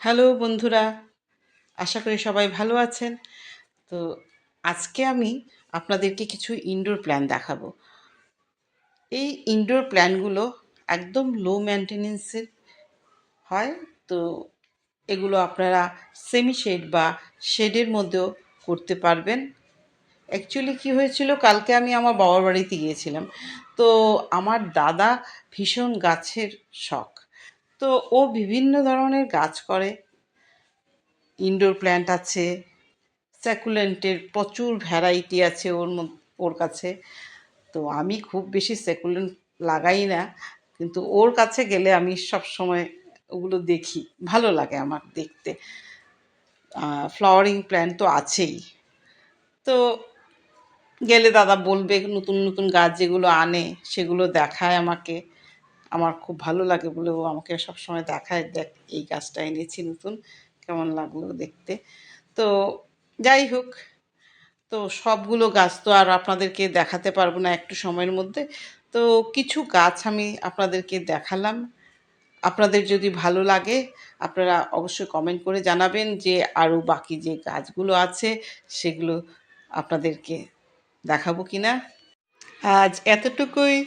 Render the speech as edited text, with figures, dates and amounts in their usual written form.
Hello বন্ধুরা, আশা করি সবাই ভালো আছেন। তো আজকে আমি আপনাদেরকে কিছু ইনডোর প্ল্যান দেখাবো। এই ইনডোর প্ল্যান্টগুলো একদম লো মেইনটেনেন্সের হয়। তো এগুলো আপনারা সেমি শেড বা শেডের মধ্যেও করতে পারবেন। অ্যাকচুয়ালি কী হয়েছিল, কালকে আমি আমার বাবার বাড়িতে গিয়েছিলাম। তো আমার দাদা ভীষণ গাছের শখ। তো ও বিভিন্ন ধরনের গাছ করে। ইনডোর প্ল্যান্ট আছে, স্যাকুলেন্টের প্রচুর ভ্যারাইটি আছে ওর কাছে। তো আমি খুব বেশি স্যাকুলেন্ট লাগাই না, কিন্তু ওর কাছে গেলে আমি সব সময় ওগুলো দেখি, ভালো লাগে আমার দেখতে। ফ্লাওয়ারিং প্ল্যান্ট তো আছেই। তো গেলে দাদা বলবে, নতুন নতুন গাছ যেগুলো আনে সেগুলো দেখায় আমাকে। আমার খুব ভালো লাগে বলে ও আমাকে সবসময় দেখায়, দেখ এই গাছটা এনেছি নতুন, কেমন লাগলো দেখতে। তো যাই হোক, তো সবগুলো গাছ তো আর আপনাদেরকে দেখাতে পারবো না একটু সময়ের মধ্যে। তো কিছু গাছ আমি আপনাদেরকে দেখালাম। আপনাদের যদি ভালো লাগে আপনারা অবশ্যই কমেন্ট করে জানাবেন যে আরও বাকি যে গাছগুলো আছে সেগুলো আপনাদেরকে দেখাবো কিনা। আজ এতটুকুই।